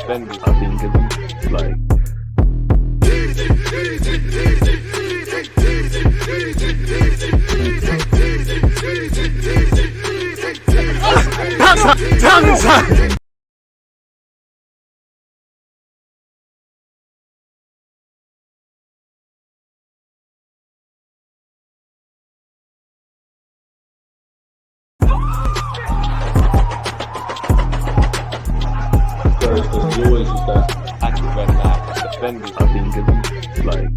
defenders. I think it's like. He always is that Active and defenders. I think it's like.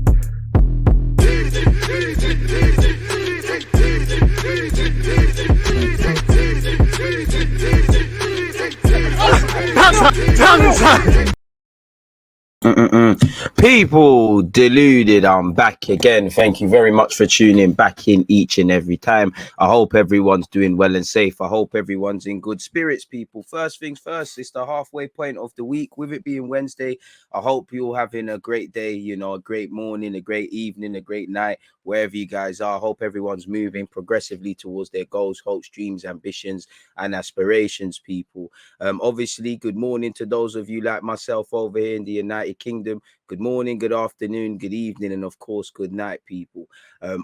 People deluded, I'm back again. Thank you very much for tuning back in each and every time. I hope everyone's doing well and safe. I hope everyone's in good spirits, people. First things first, it's the halfway point of the week. With it being Wednesday, I hope you're having a great day, you know, a great morning, a great evening, a great night, wherever you guys are. I hope everyone's moving progressively towards their goals, hopes, dreams, ambitions, and aspirations, people. Obviously, good morning to those of you like myself over here in the United Kingdom. Good morning, good afternoon, good evening, and of course, good night, people.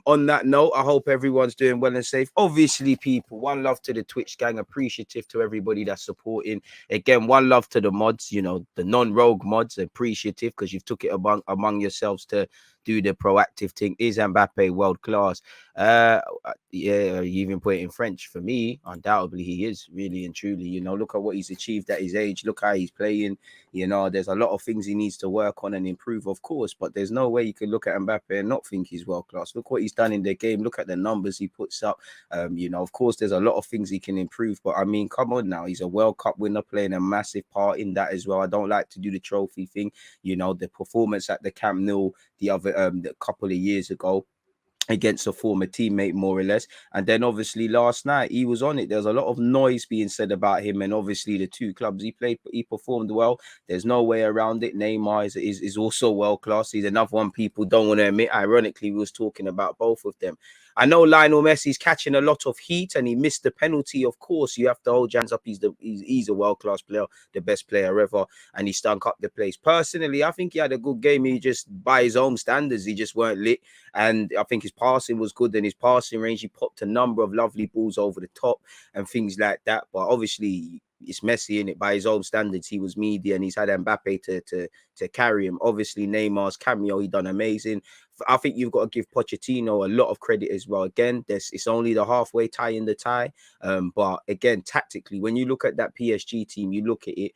On that note, I hope everyone's doing well and safe. Obviously, people, one love to the Twitch gang. Appreciative to everybody that's supporting. Again, one love to the mods, you know, the non-rogue mods. Appreciative because you've took it among yourselves to do the proactive thing. Is Mbappe world class? Yeah, you even put it in French. For me, undoubtedly, he is really and truly. You know, look at what he's achieved at his age. Look how he's playing. You know, there's a lot of things he needs to work on and improve, of course, but there's no way you can look at Mbappe and not think he's world class. Look what he's done in the game. Look at the numbers he puts up. You know, of course, there's a lot of things he can improve, but I mean, come on now. He's a World Cup winner, playing a massive part in that as well. I don't like to do the trophy thing. You know, the performance at the Camp Nou the other the couple of years ago against a former teammate, more or less. And then obviously last night he was on it. There's a lot of noise being said about him, and obviously the two clubs he played, he performed well. There's no way around it. Neymar is also world class. He's another one people don't want to admit. Ironically, we was talking about both of them. I know Lionel Messi's catching a lot of heat and he missed the penalty. Of course, you have to hold your hands up. He's a world-class player, the best player ever, and he stunk up the place. Personally, I think he had a good game. He just, by his own standards, he just weren't lit. And I think his passing was good. And his passing range, he popped a number of lovely balls over the top and things like that. But obviously, it's Messi in it. By his own standards, he was media and he's had Mbappe to carry him. Obviously, Neymar's cameo, he done amazing. I think you've got to give Pochettino a lot of credit as well. Again, it's only the halfway tie in the tie. But again, tactically, when you look at that PSG team, you look at it,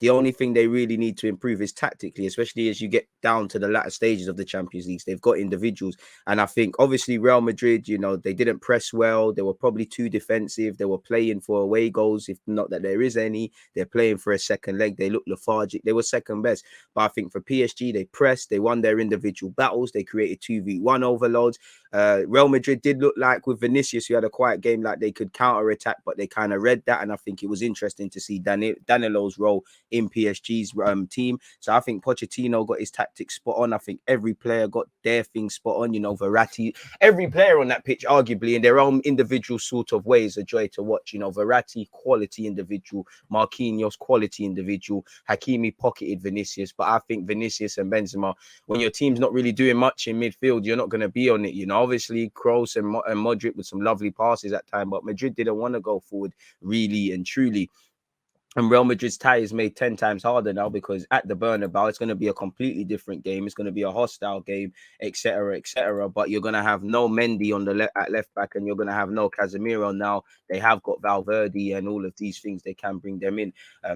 the only thing they really need to improve is tactically, especially as you get down to the latter stages of the Champions League. They've got individuals. And I think, obviously, Real Madrid, you know, they didn't press well. They were probably too defensive. They were playing for away goals, if not that there is any. They're playing for a second leg. They look lethargic. They were second best. But I think for PSG, they pressed. They won their individual battles. They created 2v1 overloads. Real Madrid did look like with Vinicius, who had a quiet game, like they could counter-attack, but they kind of read that. And I think it was interesting to see Danilo's role in PSG's team. So I think Pochettino got his tactics spot on. I think every player got their thing spot on. You know, Verratti, every player on that pitch, arguably in their own individual sort of way, is a joy to watch. You know, Verratti, quality individual. Marquinhos, quality individual. Hakimi pocketed Vinicius. But I think Vinicius and Benzema, when your team's not really doing much in midfield, you're not going to be on it. You know, obviously Kroos and Modric with some lovely passes at time, but Madrid didn't want to go forward really and truly. And Real Madrid's tie is made 10 times harder now because at the Bernabeu, it's going to be a completely different game. It's going to be a hostile game, etc., etc. But you're going to have no Mendy on the at left back, and you're going to have no Casemiro now. They have got Valverde and all of these things. They can bring them in.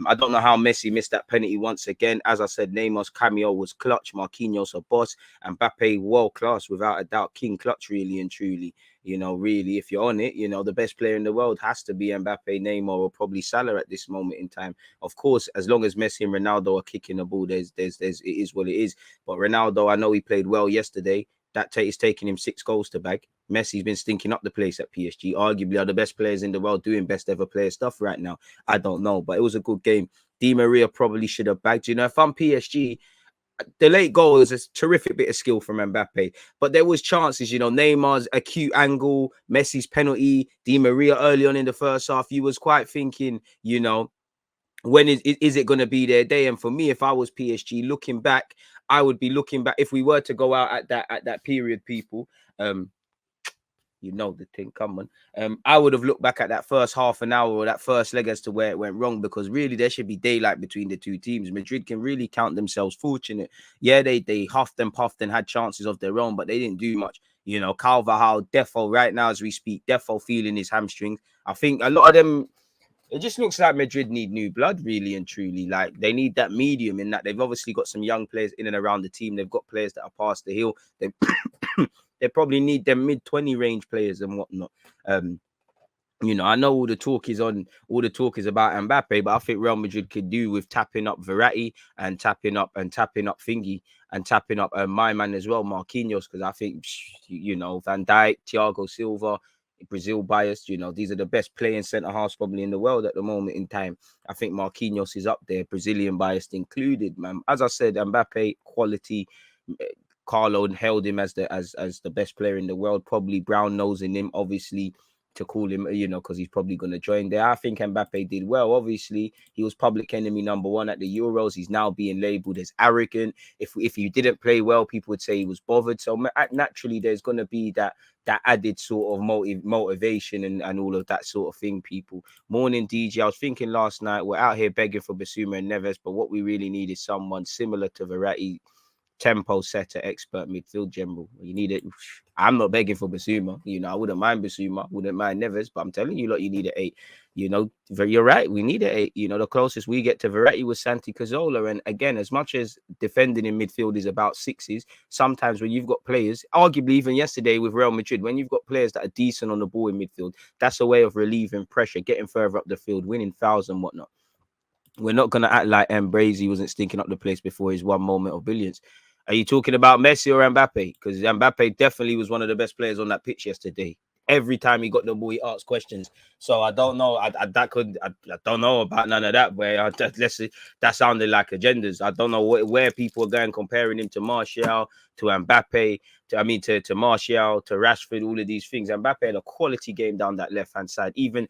I don't know how Messi missed that penalty once again. As I said, Neymar's cameo was clutch. Marquinhos a boss. And Mbappe world class, without a doubt. King clutch, really and truly. You know, really, if you're on it, you know, the best player in the world has to be Mbappe, Neymar, or probably Salah at this moment in time. Of course, as long as Messi and Ronaldo are kicking the ball, it is what it is. But Ronaldo, I know he played well yesterday. That is taking him 6 goals to bag. Messi's been stinking up the place at PSG. Arguably are the best players in the world doing best ever player stuff right now. I don't know, but it was a good game. Di Maria probably should have bagged. You know, if I'm PSG, the late goal is a terrific bit of skill from Mbappe, but there was chances, you know, Neymar's acute angle, Messi's penalty, Di Maria early on in the first half. You was quite thinking, you know, when is it going to be their day? And for me, if I was PSG, looking back, I would be looking back. If we were to go out at that period, people, you know the thing, come on. I would have looked back at that first half an hour or that first leg as to where it went wrong, because really there should be daylight between the two teams. Madrid can really count themselves fortunate. Yeah, they huffed and puffed and had chances of their own, but they didn't do much. You know, Carvajal, Defo, right now as we speak, Defo feeling his hamstrings. I think a lot of them, it just looks like Madrid need new blood, really and truly. Like, they need that medium in that they've obviously got some young players in and around the team. They've got players that are past the hill. They probably need them mid-20 range players and whatnot. You know, I know all the talk is about Mbappe, but I think Real Madrid could do with tapping up Verratti and tapping up Thingy and tapping up my man as well, Marquinhos, because I think, you know, Van Dijk, Thiago Silva, Brazil biased, you know, these are the best playing centre halves probably in the world at the moment in time. I think Marquinhos is up there, Brazilian biased included, man. As I said, Mbappe quality. Carlo held him as the best player in the world, probably brown nosing him, obviously, to call him, you know, because he's probably going to join there. I think Mbappe did well. Obviously, he was public enemy number one at the Euros. He's now being labelled as arrogant. If he didn't play well, people would say he was bothered. So naturally, there's going to be that added sort of motivation and all of that sort of thing, people. Morning, DJ. I was thinking last night, we're out here begging for Basuma and Neves, but what we really need is someone similar to Verratti, tempo setter, expert midfield general. You need it. I'm not begging for Basuma. You know, I wouldn't mind Basuma, wouldn't mind Neves, but I'm telling you, you need an 8. You know, you're right. We need an 8. You know, the closest we get to Verratti was Santi Cazorla. And again, as much as defending in midfield is about sixes, sometimes when you've got players, arguably even yesterday with Real Madrid, when you've got players that are decent on the ball in midfield, that's a way of relieving pressure, getting further up the field, winning fouls and whatnot. We're not going to act like Brazy wasn't stinking up the place before his one moment of brilliance. Are you talking about Messi or Mbappe? Because Mbappe definitely was one of the best players on that pitch yesterday. Every time he got the ball, he asked questions. So I don't know. I don't know about none of that. That sounded like agendas. I don't know where people are going comparing him to Martial, to Mbappe, to Martial, to Rashford, all of these things. Mbappe had a quality game down that left hand side. Even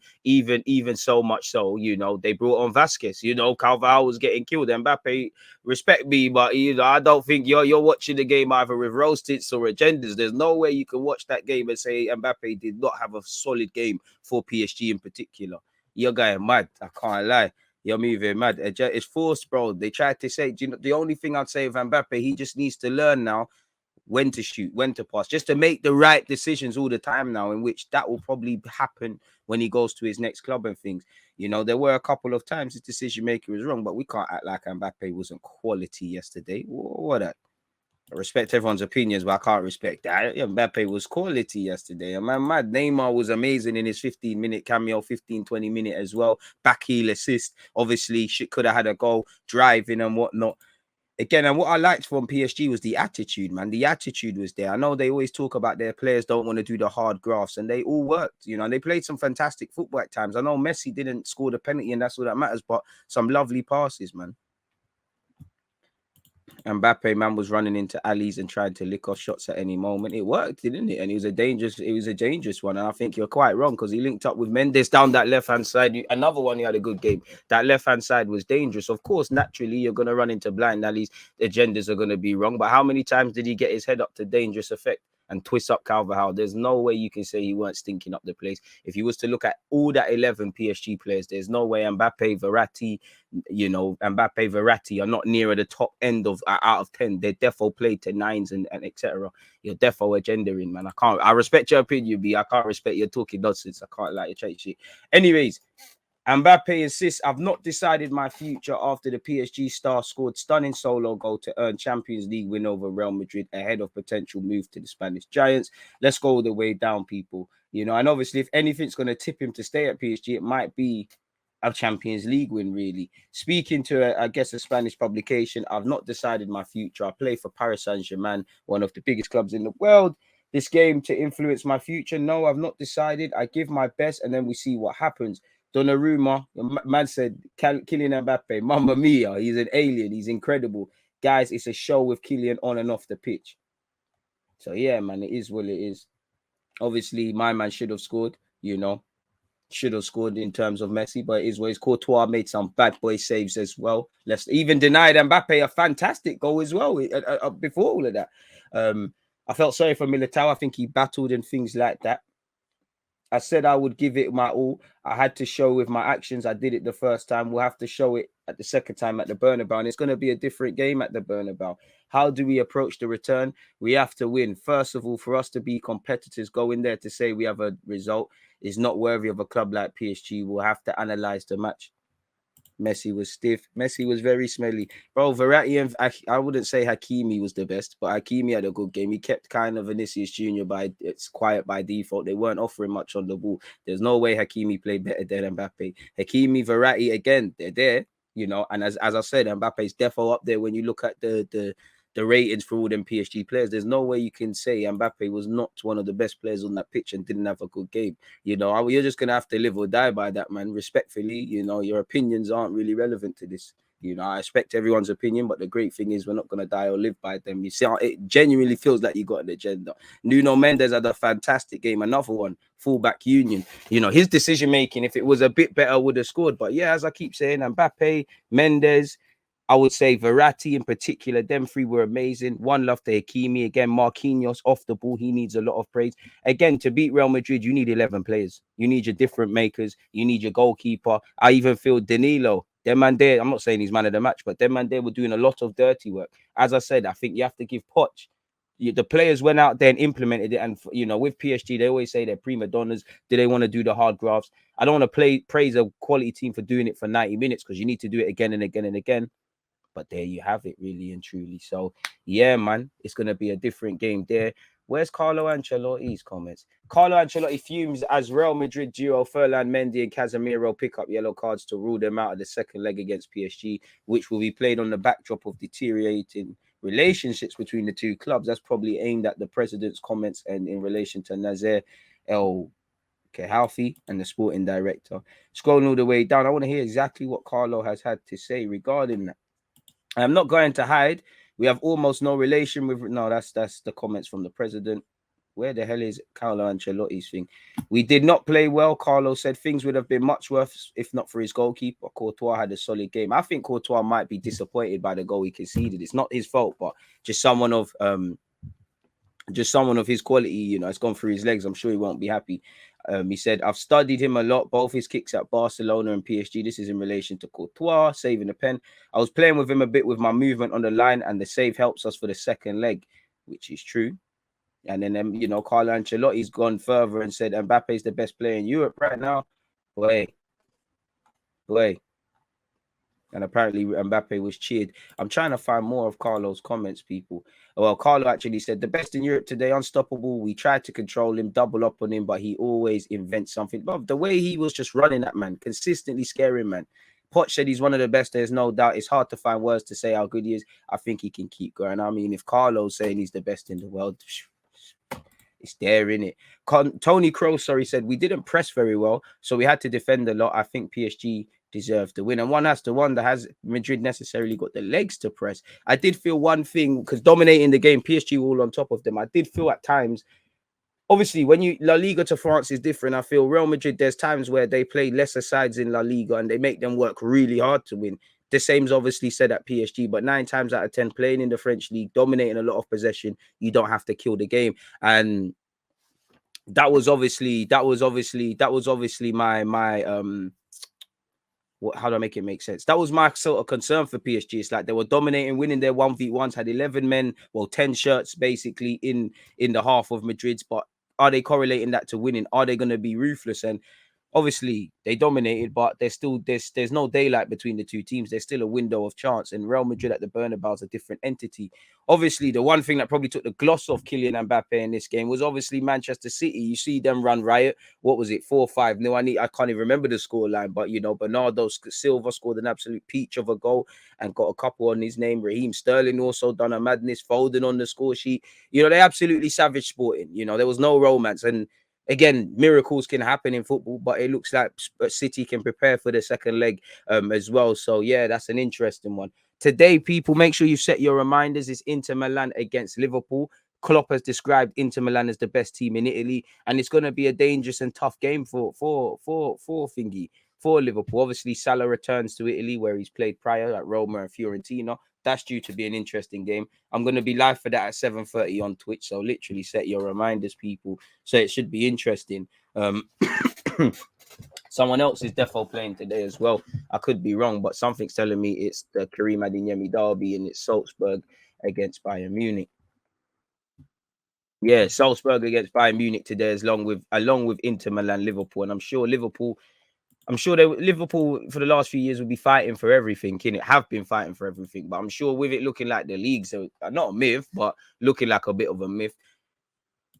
so much so, you know, they brought on Vasquez. You know, Carvajal was getting killed. Mbappe, respect me, but you know, I don't think you're watching the game either with rose tints or agendas. There's no way you can watch that game and say Mbappe did not have a solid game for PSG in particular. You're going mad. I can't lie. You're moving mad. It's forced, bro. They tried to say, you know, the only thing I'd say of Mbappe, he just needs to learn now when to shoot, when to pass, just to make the right decisions all the time now, in which that will probably happen when he goes to his next club and things. You know, there were a couple of times his decision making was wrong, but we can't act like Mbappe wasn't quality yesterday. What I respect everyone's opinions, but I can't respect that. Mbappe was quality yesterday. And man, mad Neymar was amazing in his 15-minute cameo, 15-20-minute as well. Back heel assist. Obviously, could have had a goal, driving and whatnot. Again, and what I liked from PSG was the attitude, man. The attitude was there. I know they always talk about their players don't want to do the hard graphs, and they all worked, you know, and they played some fantastic football at times. I know Messi didn't score the penalty, and that's all that matters, but some lovely passes, man. Mbappe, man, was running into alleys and trying to lick off shots at any moment. It worked, didn't it? And it was a dangerous one. And I think you're quite wrong, because he linked up with Mendes down that left-hand side. Another one, he had a good game. That left-hand side was dangerous. Of course, naturally, you're going to run into blind alleys. The agendas are going to be wrong. But how many times did he get his head up to dangerous effect and twist up Carvajal? There's no way you can say he weren't stinking up the place. If you was to look at all that 11 PSG players, there's no way Mbappe, Verratti, are not nearer the top end of out of 10. They're defo played to 9s and etc. You're defo agendaing, man. I respect your opinion, B. I can't respect your talking nonsense. I can't like your trade shit. Anyways, Mbappe insists, I've not decided my future after the PSG star scored stunning solo goal to earn Champions League win over Real Madrid ahead of potential move to the Spanish Giants. Let's go all the way down, people. You know, and obviously if anything's going to tip him to stay at PSG, it might be a Champions League win, really. Speaking to, I guess, a Spanish publication, I've not decided my future. I play for Paris Saint-Germain, one of the biggest clubs in the world. This game to influence my future? No, I've not decided. I give my best, and then we see what happens. Donnarumma, man said, Kylian Mbappe, mamma mia, he's an alien. He's incredible. Guys, it's a show with Kylian on and off the pitch. So, yeah, man, it is what it is. Obviously, my man should have scored, you know. should have scored in terms of Messi, but it is what it's. Courtois made some bad boy saves as well. Let's even denied Mbappe a fantastic goal as well before all of that. I felt sorry for Militao. I think he battled and things like that. I said I would give it my all. I had to show with my actions. I did it the first time. We'll have to show it at the second time at the Bernabeu. And it's going to be a different game at the Bernabeu. How do we approach the return? We have to win. First of all, for us to be competitors, go in there to say we have a result is not worthy of a club like PSG. We'll have to analyze the match. Messi was stiff. Messi was very smelly. Bro, Verratti and I wouldn't say Hakimi was the best, but Hakimi had a good game. He kept kind of Vinicius Jr. It's quiet by default. They weren't offering much on the ball. There's no way Hakimi played better than Mbappe. Hakimi, Verratti, again, they're there, you know. And as I said, Mbappe's defo up there when you look at the ratings for all them PSG players. There's no way you can say Mbappe was not one of the best players on that pitch and didn't have a good game. You know, you're just going to have to live or die by that, man. Respectfully, you know, your opinions aren't really relevant to this. You know, I respect everyone's opinion, but the great thing is we're not going to die or live by them. You see, it genuinely feels like you got an agenda. Nuno Mendes had a fantastic game. Another one, fullback Union. You know, his decision-making, if it was a bit better, would have scored. But yeah, as I keep saying, Mbappe, Mendes, I would say Verratti in particular, them three were amazing. One love to Hakimi. Again, Marquinhos off the ball. He needs a lot of praise. Again, to beat Real Madrid, you need 11 players. You need your different makers. You need your goalkeeper. I even feel Danilo, them man there, I'm not saying he's man of the match, but them man there were doing a lot of dirty work. As I said, I think you have to give Poch. The players went out there and implemented it. And, you know, with PSG, they always say they're prima donnas. Do they want to do the hard grafts? I don't want to praise a quality team for doing it for 90 minutes because you need to do it again and again and again. But there you have it, really and truly. So, yeah, man, it's going to be a different game there. Where's Carlo Ancelotti's comments? Carlo Ancelotti fumes as Real Madrid duo Ferland Mendy and Casemiro pick up yellow cards to rule them out of the second leg against PSG, which will be played on the backdrop of deteriorating relationships between the two clubs. That's probably aimed at the president's comments and in relation to Nasser El Khelaifi and the sporting director. Scrolling all the way down, I want to hear exactly what Carlo has had to say regarding that. I'm not going to hide. We have almost no relation with. No, that's the comments from the president. Where the hell is Carlo Ancelotti's thing? We did not play well. Carlo said things would have been much worse if not for his goalkeeper. Courtois had a solid game. I think Courtois might be disappointed by the goal he conceded. It's not his fault, but just someone of his quality. You know, it's gone through his legs. I'm sure he won't be happy. He said, I've studied him a lot, both his kicks at Barcelona and PSG. This is in relation to Courtois, saving the pen. I was playing with him a bit with my movement on the line, and the save helps us for the second leg, which is true. And then, you know, Carlo Ancelotti's gone further and said, Mbappe is the best player in Europe right now. Boy. And apparently Mbappe was cheered. I'm trying to find more of Carlo's comments, people. Well, Carlo actually said, the best in Europe today, unstoppable. We tried to control him, double up on him, but he always invents something. But the way he was just running that, man, consistently scaring, man. Poch said he's one of the best. There's no doubt. It's hard to find words to say how good he is. I think he can keep going. I mean, if Carlo's saying he's the best in the world, it's there, innit? Tony Kroos, said we didn't press very well, so we had to defend a lot. I think PSG deserved the win. And one has to wonder, has Madrid necessarily got the legs to press? I did feel one thing, because dominating the game, PSG were all on top of them. I did feel at times, obviously, when you La Liga to France is different. I feel Real Madrid, there's times where they play lesser sides in La Liga and they make them work really hard to win. The same's obviously said at PSG, but 9 times out of 10, playing in the French league, dominating a lot of possession, you don't have to kill the game. And that was obviously my how do I make it make sense? That was my sort of concern for PSG. It's like they were dominating, winning their 1v1s, had 11 men, 10 shirts basically in the half of Madrid's. But are they correlating that to winning? Are they going to be ruthless? And obviously they dominated, but there's no daylight between the two teams. There's still a window of chance, and Real Madrid at the Bernabeu is a different entity. Obviously, the one thing that probably took the gloss off Kylian Mbappe in this game was obviously Manchester City. You see them run riot. What was it, 4-5? I can't even remember the scoreline, but you know, Bernardo Silva scored an absolute peach of a goal and got a couple on his name. Raheem Sterling also done a madness, Foden on the score sheet. You know, they absolutely savage Sporting. You know, there was no romance. And again, miracles can happen in football, but it looks like City can prepare for the second leg as well. So, yeah, that's an interesting one. Today, people, make sure you set your reminders. It's Inter Milan against Liverpool. Klopp has described Inter Milan as the best team in Italy, and it's going to be a dangerous and tough game for Liverpool. Obviously, Salah returns to Italy where he's played prior at Roma and Fiorentina. That's due to be an interesting game. I'm going to be live for that at 7:30 on Twitch, so literally set your reminders, people. So it should be interesting. Someone else is defo playing today as well. I could be wrong, but something's telling me it's the Karim Adeyemi derby and it's Salzburg against Bayern Munich. Yeah, Salzburg against Bayern Munich today, along with Inter Milan, Liverpool, and I'm sure Liverpool for the last few years will be fighting for everything. Have been fighting for everything, but I'm sure with it looking like the leagues are not a myth, but looking like a bit of a myth.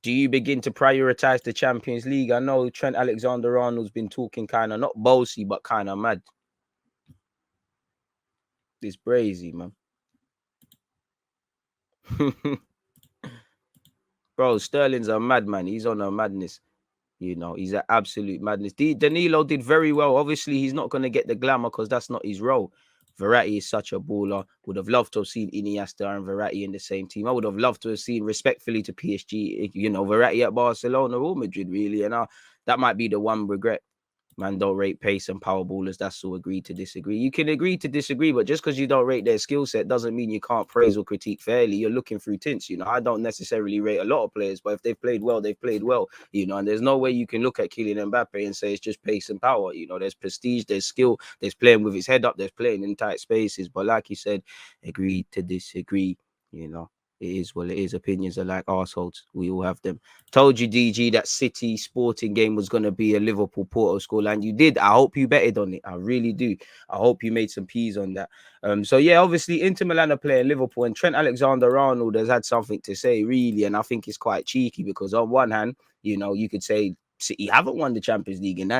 Do you begin to prioritize the Champions League? I know Trent Alexander-Arnold's been talking kind of not bossy, but kind of mad. It's crazy, man. Bro, Sterling's a madman. He's on a madness. You know, he's an absolute madness. Danilo did very well. Obviously, he's not going to get the glamour because that's not his role. Verratti is such a baller. Would have loved to have seen Iniesta and Verratti in the same team. I would have loved to have seen, respectfully to PSG, you know, Verratti at Barcelona or Madrid, really. And that might be the one regret. Man, don't rate pace and power ballers. That's all agree to disagree. You can agree to disagree, but just because you don't rate their skill set doesn't mean you can't praise or critique fairly. You're looking through tints. You know, I don't necessarily rate a lot of players, but if they've played well, they've played well. You know, and there's no way you can look at Kylian Mbappe and say it's just pace and power. You know, there's prestige, there's skill, there's playing with his head up, there's playing in tight spaces. But like you said, agree to disagree. You know, it is what it is. Opinions are like arseholes. We all have them. Told you, DG, that City Sporting game was going to be a Liverpool Porto scoreline. You did. I hope you betted on it. I really do. I hope you made some peas on that. So, yeah, obviously, Inter Milan are playing Liverpool, and Trent Alexander-Arnold has had something to say, really, and I think it's quite cheeky because on one hand, you know, you could say City haven't won the Champions League, and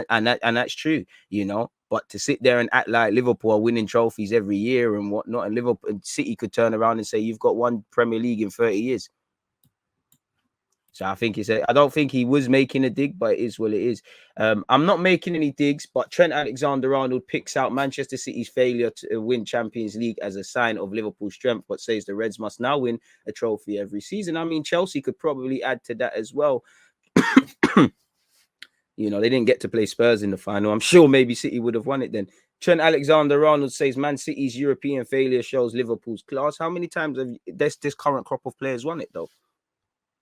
that's true, you know. But to sit there and act like Liverpool are winning trophies every year and whatnot, and Liverpool and City could turn around and say you've got one Premier League in 30 years. So I think I don't think he was making a dig, but it is what it is. I'm not making any digs, but Trent Alexander-Arnold picks out Manchester City's failure to win Champions League as a sign of Liverpool's strength, but says the Reds must now win a trophy every season. I mean, Chelsea could probably add to that as well. You know, they didn't get to play Spurs in the final. I'm sure maybe City would have won it then. Trent Alexander-Arnold says Man City's European failure shows Liverpool's class. How many times have this current crop of players won it, though?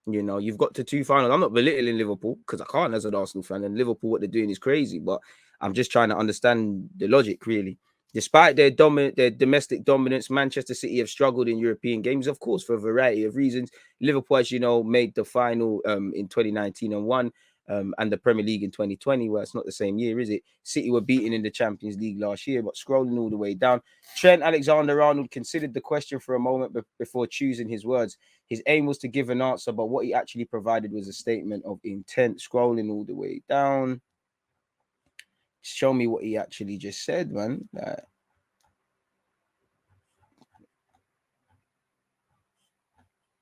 You know, you've got to 2 finals. I'm not belittling Liverpool because I can't as an Arsenal fan. And Liverpool, what they're doing is crazy. But I'm just trying to understand the logic, really. Despite their domestic dominance, Manchester City have struggled in European games, of course, for a variety of reasons. Liverpool, as you know, made the final in 2019 and won. And the Premier League in 2020, well, it's not the same year, is it? City were beaten in the Champions League last year, but scrolling all the way down. Trent Alexander-Arnold considered the question for a moment before choosing his words. His aim was to give an answer, but what he actually provided was a statement of intent. Scrolling all the way down. Show me what he actually just said, man.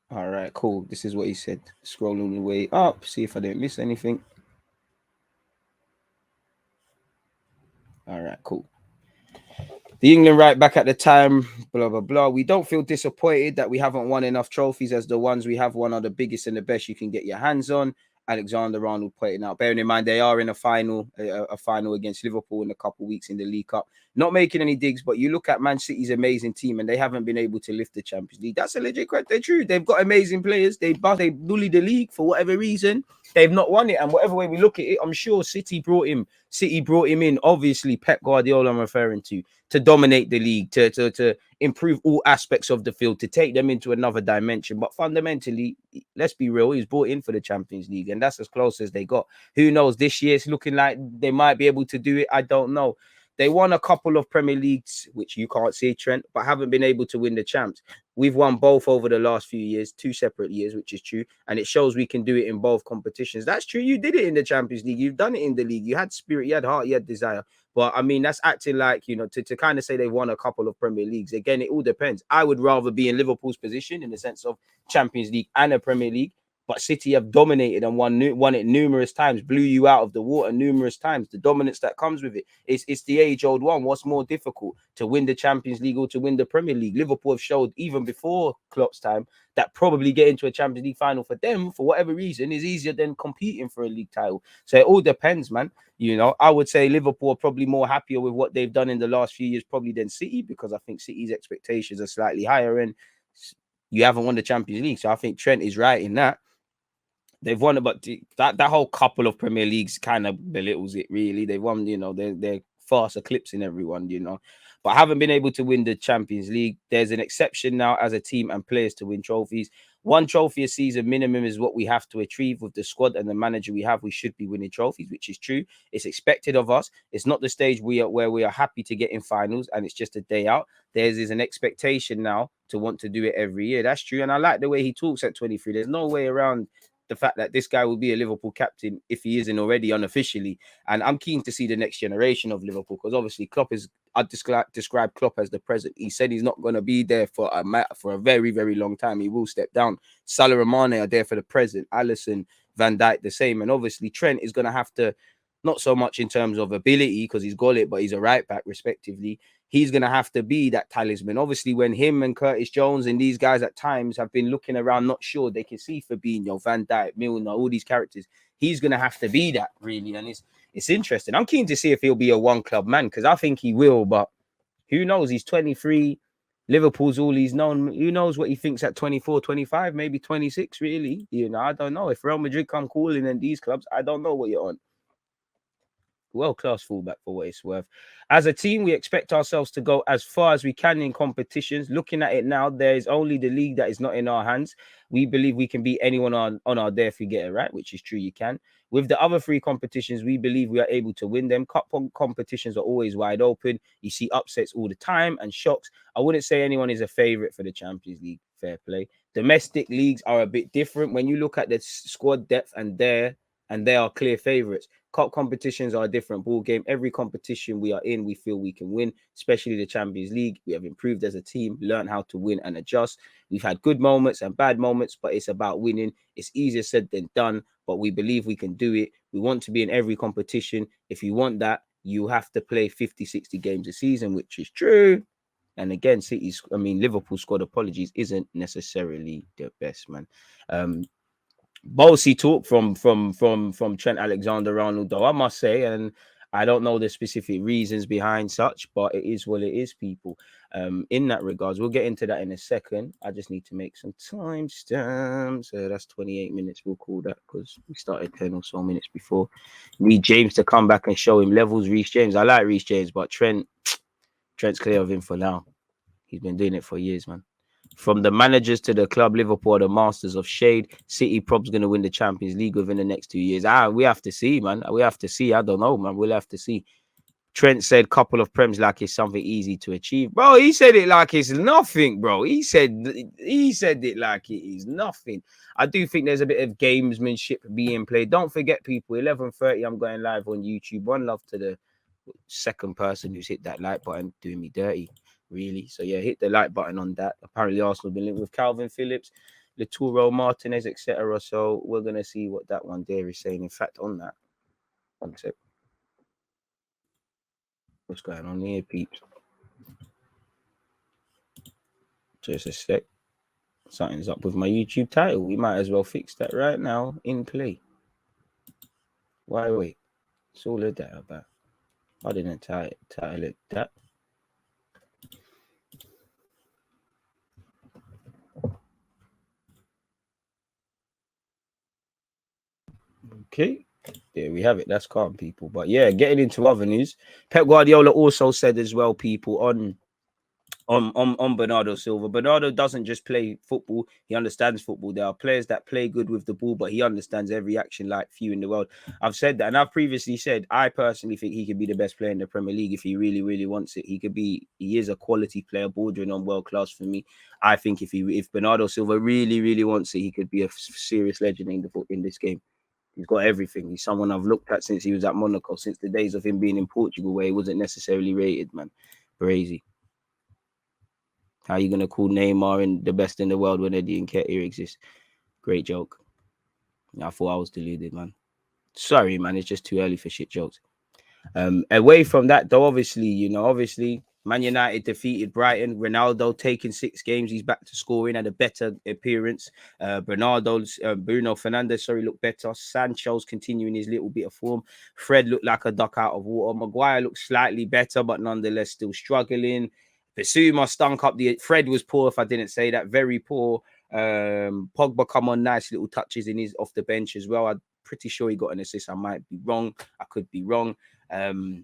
All right, cool. This is what he said. Scrolling the way up. See if I didn't miss anything. All right, cool. The England right back at the time, blah, blah, blah. We don't feel disappointed that we haven't won enough trophies as the ones we have won are the biggest and the best you can get your hands on. Alexander-Arnold pointing out, bearing in mind they are in a final against Liverpool in a couple of weeks in the League Cup. Not making any digs, but you look at Man City's amazing team and they haven't been able to lift the Champions League. That's a legit question. They're true. They've got amazing players. They bullied the league for whatever reason. They've not won it. And whatever way we look at it, I'm sure City brought him in. Obviously, Pep Guardiola I'm referring to dominate the league, to improve all aspects of the field, to take them into another dimension. But fundamentally, let's be real, he's brought in for the Champions League, and that's as close as they got. Who knows? This year it's looking like they might be able to do it. I don't know. They won a couple of Premier Leagues, which you can't see, Trent, but haven't been able to win the champs. We've won both over the last few years, 2 separate years, which is true. And it shows we can do it in both competitions. That's true. You did it in the Champions League. You've done it in the league. You had spirit, you had heart, you had desire. But I mean, that's acting like, you know, to kind of say they've won a couple of Premier Leagues. Again, it all depends. I would rather be in Liverpool's position in the sense of Champions League and a Premier League. But City have dominated and won it numerous times, blew you out of the water numerous times. The dominance that comes with it, it's the age-old one. What's more difficult, to win the Champions League or to win the Premier League? Liverpool have showed even before Klopp's time that probably getting to a Champions League final for them, for whatever reason, is easier than competing for a league title. So it all depends, man. You know, I would say Liverpool are probably more happier with what they've done in the last few years probably than City, because I think City's expectations are slightly higher and you haven't won the Champions League. So I think Trent is right in that. They've won, but that whole couple of Premier Leagues kind of belittles it, really. They've won, you know, they're fast eclipsing everyone, you know, but haven't been able to win the Champions League. There's an exception now as a team and players to win trophies. One trophy a season minimum is what we have to achieve with the squad and the manager we have. We should be winning trophies, which is true. It's expected of us. It's not the stage where we are happy to get in finals and it's just a day out. There's an expectation now to want to do it every year. That's true. And I like the way he talks at 23. There's no way around the fact that this guy will be a Liverpool captain if he isn't already unofficially. And I'm keen to see the next generation of Liverpool, because obviously Klopp is, I describe Klopp as the present. He said he's not going to be there for a very, very long time. He will step down. Salah and Mane are there for the present. Alisson, Van Dijk the same. And obviously Trent is going to have to, not so much in terms of ability because he's got it, but he's a right back respectively. He's going to have to be that talisman. Obviously, when him and Curtis Jones and these guys at times have been looking around, not sure, they can see Fabinho, Van Dijk, Milner, all these characters. He's going to have to be that, really. And it's interesting. I'm keen to see if he'll be a one-club man, because I think he will, but who knows? He's 23. Liverpool's all he's known. Who knows what he thinks at 24, 25, maybe 26, really? You know, I don't know. If Real Madrid come calling and these clubs, I don't know what you're on. World-class fullback for what it's worth. As a team, we expect ourselves to go as far as we can in competitions. Looking at it now, there is only the league that is not in our hands. We believe we can beat anyone on our day if we get it right, which is true, you can. With the other three competitions, we believe we are able to win them. Cup competitions are always wide open. You see upsets all the time and shocks. I wouldn't say anyone is a favourite for the Champions League. Fair play. Domestic leagues are a bit different. When you look at the squad depth and they are clear favourites. Cup competitions are a different ball game. Every competition we are in, we feel we can win, especially the Champions League. We have improved as a team, learned how to win and adjust. We've had good moments and bad moments, but it's about winning. It's easier said than done, but we believe we can do it. We want to be in every competition. If you want that, you have to play 50, 60 games a season, which is true. And again, Liverpool squad, apologies, isn't necessarily the best, man. Bossy talk from Trent Alexander-Arnold, though, I must say, and I don't know the specific reasons behind such, but it is what it is, people. In that regards, we'll get into that in a second. I just need to make some timestamps. That's 28 minutes. We'll call that because we started 10 or so minutes before. Need James to come back and show him levels. Reece James, I like Reece James, but Trent's clear of him for now. He's been doing it for years, man. From the managers to the club, Liverpool are the masters of shade. City probably going to win the Champions League within the next 2 years. We have to see, man. We have to see. I don't know, man. We'll have to see. Trent said couple of prems like it's something easy to achieve. Bro, he said it like it's nothing, bro. He said it like it is nothing. I do think there's a bit of gamesmanship being played. Don't forget, people, 11:30, I'm going live on YouTube. One love to the second person who's hit that like button, doing me dirty. Really. So yeah, hit the like button on that. Apparently Arsenal have been linked with Calvin Phillips, Lituro Martinez, etc. So we're gonna see what that one there is saying. In fact, on that, one sec. What's going on here, peeps? Just a sec. Something's up with my YouTube title. We might as well fix that right now in play. Why wait? It's all of that about. I didn't title it that. Okay, there we have it. That's calm, people. But yeah, getting into other news, Pep Guardiola also said as well, people, on Bernardo Silva. Bernardo doesn't just play football; he understands football. There are players that play good with the ball, but he understands every action like few in the world. I've said that, and I've previously said I personally think he could be the best player in the Premier League if he really, really wants it. He is a quality player, bordering on world class for me. I think if Bernardo Silva really, really wants it, he could be a serious legend in this game. He's got everything. He's someone I've looked at since he was at Monaco, since the days of him being in Portugal, where he wasn't necessarily rated, man. Crazy. How are you going to call Neymar the best in the world when Eddie Nketiah exists? Great joke. I thought I was deluded, man. Sorry, man. It's just too early for shit jokes. Away from that, though, obviously, Man United defeated Brighton. Ronaldo taking 6 games. He's back to scoring, had a better appearance. Bruno Fernandes, looked better. Sancho's continuing his little bit of form. Fred looked like a duck out of water. Maguire looked slightly better, but nonetheless still struggling. Basuma stunk up the. Fred was poor, if I didn't say that. Very poor. Pogba come on, nice little touches in his off the bench as well. I'm pretty sure he got an assist. I might be wrong. I could be wrong. No,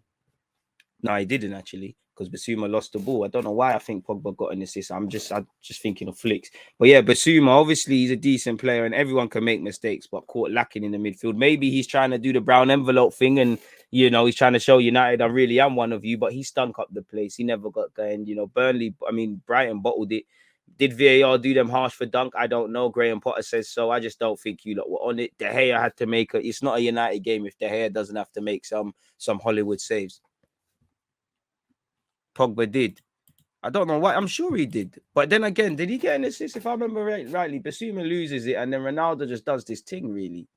he didn't actually, because Basuma lost the ball. I don't know why I think Pogba got an assist. I'm just thinking of flicks. But yeah, Basuma, obviously he's a decent player and everyone can make mistakes, but caught lacking in the midfield. Maybe he's trying to do the brown envelope thing and, he's trying to show United I really am one of you, but he stunk up the place. He never got going. Brighton bottled it. Did VAR do them harsh for dunk? I don't know. Graham Potter says so. I just don't think you lot were on it. De Gea had to make it. It's not a United game if De Gea doesn't have to make some Hollywood saves. Pogba did. I don't know why. I'm sure he did. But then again, did he get an assist? If I remember rightly, Basuma loses it and then Ronaldo just does this thing, really.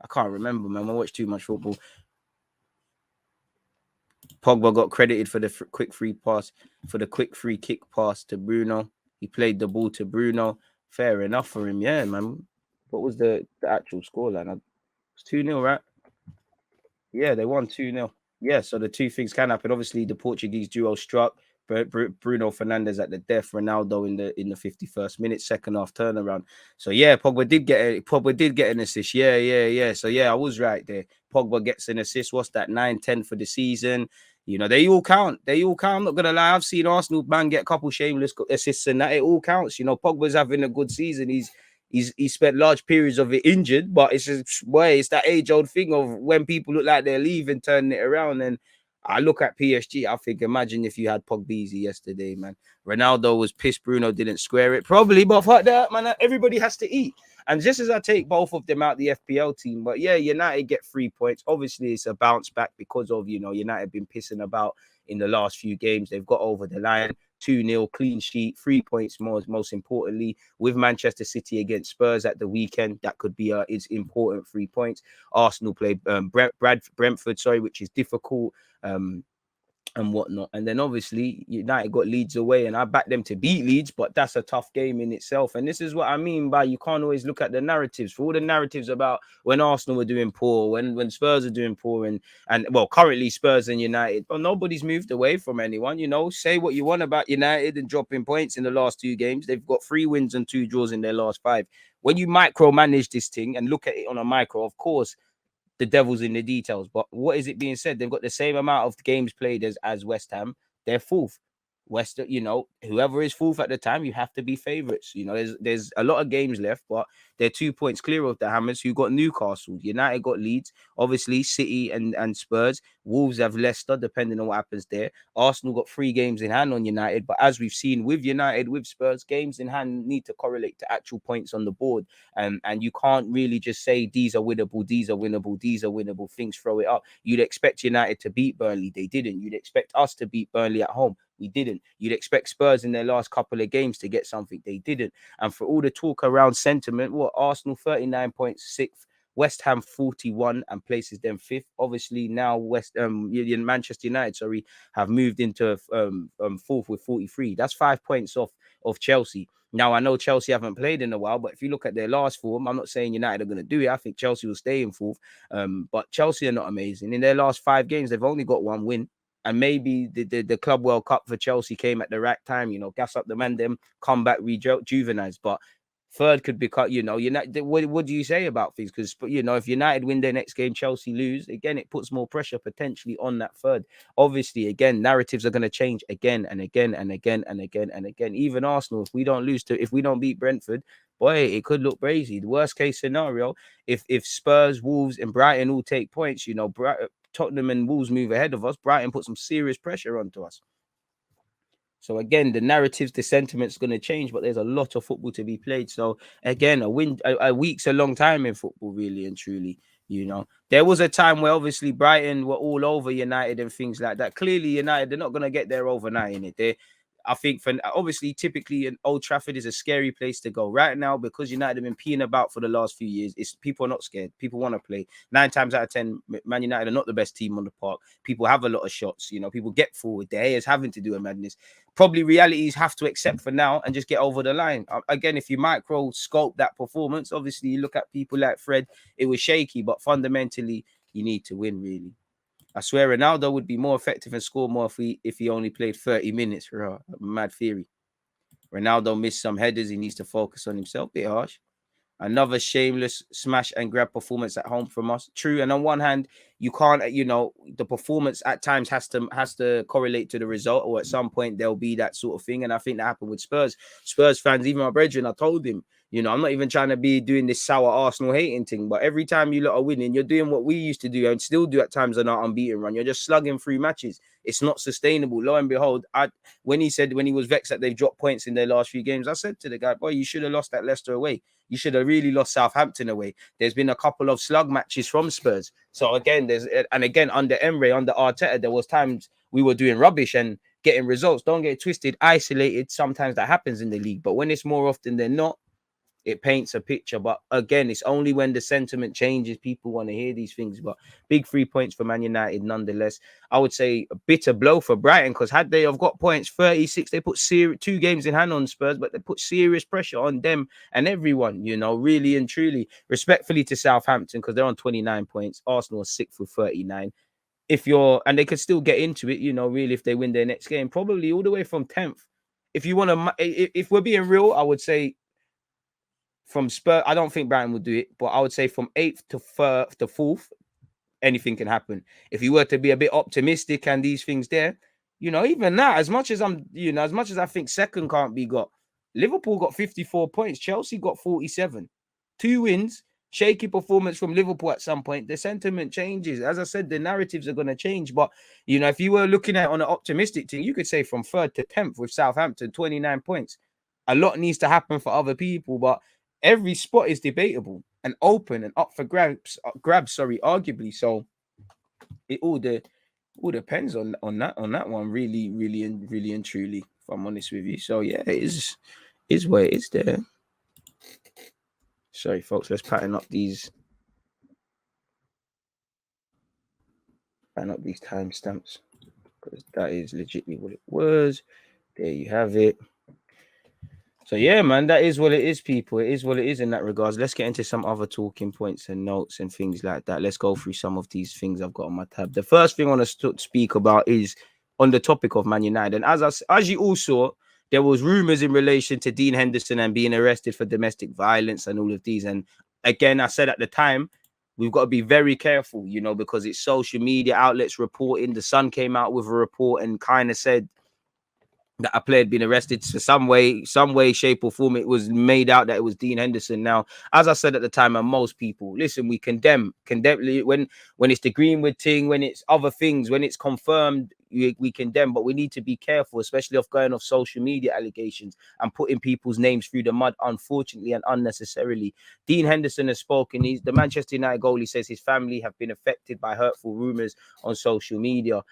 I can't remember, man. I watch too much football. Pogba got credited for the quick free kick pass to Bruno. He played the ball to Bruno. Fair enough for him. Yeah, man. What was the actual scoreline? It's 2-0, right? Yeah, they won 2-0. Yeah, so the two things can happen. Obviously, the Portuguese duo struck. Bruno Fernandes at the death, Ronaldo in the 51st minute, second half turnaround. So yeah, Pogba did get an assist. Yeah. So yeah, I was right there. Pogba gets an assist. What's that? 9-10 for the season. They all count. I'm not gonna lie. I've seen Arsenal man get a couple shameless assists and that. It all counts. Pogba's having a good season. He spent large periods of it injured, but it's that age-old thing of when people look like they're leaving, turning it around. And I look at PSG, I think, imagine if you had Pogba yesterday, man. Ronaldo was pissed Bruno didn't square it. Probably, but fuck that, man. Everybody has to eat. And just as I take both of them out the FPL team, but yeah, United get 3 points. Obviously, it's a bounce back because of, United been pissing about in the last few games. They've got over the line. 2-0 clean sheet, 3 points most importantly, with Manchester City against Spurs at the weekend. That could be it's important 3 points. Arsenal play Brentford, which is difficult. And whatnot. And then obviously United got Leeds away and I backed them to beat Leeds, but that's a tough game in itself. And this is what I mean by you can't always look at the narratives. For all the narratives about when Arsenal were doing poor, when Spurs are doing poor and currently Spurs and United, well, nobody's moved away from anyone. Say what you want about United and dropping points in the last 2 games. They've got 3 wins and 2 draws in their last 5. When you micromanage this thing and look at it on a micro, of course, the devil's in the details. But what is it being said? They've got the same amount of games played as West Ham. They're 4th. Whoever is 4th at the time, you have to be favourites. There's a lot of games left, but they're 2 points clear of the Hammers, who got Newcastle. United got Leeds, obviously City and Spurs. Wolves have Leicester, depending on what happens there. Arsenal got 3 games in hand on United, but as we've seen with United, with Spurs, games in hand need to correlate to actual points on the board. And you can't really just say these are winnable, these are winnable, these are winnable things, throw it up. You'd expect United to beat Burnley. They didn't. You'd expect us to beat Burnley at home. We didn't. You'd expect Spurs in their last couple of games to get something. They didn't. And for all the talk around sentiment, Arsenal 39 points, 6th, West Ham 41 and places them 5th. Obviously now Manchester United, have moved into 4th with 43. That's 5 points off of Chelsea. Now, I know Chelsea haven't played in a while, but if you look at their last form, I'm not saying United are going to do it. I think Chelsea will stay in 4th. But Chelsea are not amazing. In their last 5 games, they've only got 1 win. And maybe the Club World Cup for Chelsea came at the right time, gas up the man, them, come back, rejuvenized. But 3rd could be cut, United. What do you say about things? Because, if United win their next game, Chelsea lose, again, it puts more pressure potentially on that 3rd. Obviously, again, narratives are going to change again and again and again and again and again. Even Arsenal, if we don't beat Brentford, boy, it could look crazy. The worst case scenario, if Spurs, Wolves, and Brighton all take points, Tottenham and Wolves move ahead of us, Brighton put some serious pressure onto us. So again, the narratives, the sentiment's going to change, but there's a lot of football to be played. So again, a week's a long time in football, really and truly. There was a time where obviously Brighton were all over United and things like that. Clearly, United, they're not going to get there overnight in it. I think for obviously, typically, an Old Trafford is a scary place to go right now because United have been peeing about for the last few years. It's people are not scared. People want to play. 9 times out of 10, Man United are not the best team on the park. People have a lot of shots. You know, people get forward. The is having to do a madness. Probably realities have to accept for now and just get over the line. Again, if you microscope that performance, obviously you look at people like Fred. It was shaky, but fundamentally, you need to win. Really. I swear Ronaldo would be more effective and score more if he only played 30 minutes for a mad theory. Ronaldo missed some headers. He needs to focus on himself. Bit harsh. Another shameless smash and grab performance at home from us. True. And on one hand, you can't, you know, the performance at times has to correlate to the result, or at some point there'll be that sort of thing. And I think that happened with Spurs. Spurs fans, even my brethren, I told him, you know, I'm not even trying to be doing this sour Arsenal hating thing, but every time you lot are winning, you're doing what we used to do and still do at times on our unbeaten run. You're just slugging through matches. It's not sustainable. Lo and behold, when he was vexed that they've dropped points in their last few games, I said to the guy, boy, you should have lost that Leicester away. You should have really lost Southampton away. There's been a couple of slug matches from Spurs. So again, under Emre, under Arteta, there was times we were doing rubbish and getting results. Don't get twisted, isolated. Sometimes that happens in the league. But when it's more often than not, it paints a picture. But again, it's only when the sentiment changes, people want to hear these things. But big 3 points for Man United nonetheless. I would say a bitter blow for Brighton, because had they have got points 36, they put 2 games in hand on Spurs, but they put serious pressure on them and everyone, you know, really and truly. Respectfully to Southampton, because they're on 29 points. Arsenal are 6th with 39. And they could still get into it, you know, really, if they win their next game, probably all the way from 10th. If you want to, if we're being real, I would say from Spurs, I don't think Brighton would do it, but I would say from 8th to 4th, anything can happen. If you were to be a bit optimistic and these things there, you know, even that, as much as I think second can't be got, Liverpool got 54 points, Chelsea got 47, 2 wins, shaky performance from Liverpool at some point. The sentiment changes. As I said, the narratives are going to change. But, you know, if you were looking at it on an optimistic thing, you could say from 3rd to 10th with Southampton, 29 points. A lot needs to happen for other people, but every spot is debatable and open and up for grabs, arguably. So it all depends on that one, really and truly, if I'm honest with you. So yeah, it is where it is there. Sorry, folks, let's pattern up these timestamps, because that is legitimately what it was. There you have it. So yeah, man, that is what it is, people. It is what it is in that regards. Let's get into some other talking points and notes and things like that. Let's go through some of these things I've got on my tab. The first thing I want to speak about is on the topic of Man United. And as you all saw, there was rumors in relation to Dean Henderson and being arrested for domestic violence and all of these. And again, I said at the time, we've got to be very careful, you know, because it's social media outlets reporting. The Sun came out with a report and kind of said that a player had been arrested for some way, shape, or form. It was made out that it was Dean Henderson. Now, as I said at the time, and most people, listen, we condemn when it's the Greenwood thing, when it's other things, when it's confirmed, we condemn. But we need to be careful, especially of going off social media allegations and putting people's names through the mud, unfortunately and unnecessarily. Dean Henderson has spoken. He's the Manchester United goalie. Says his family have been affected by hurtful rumors on social media.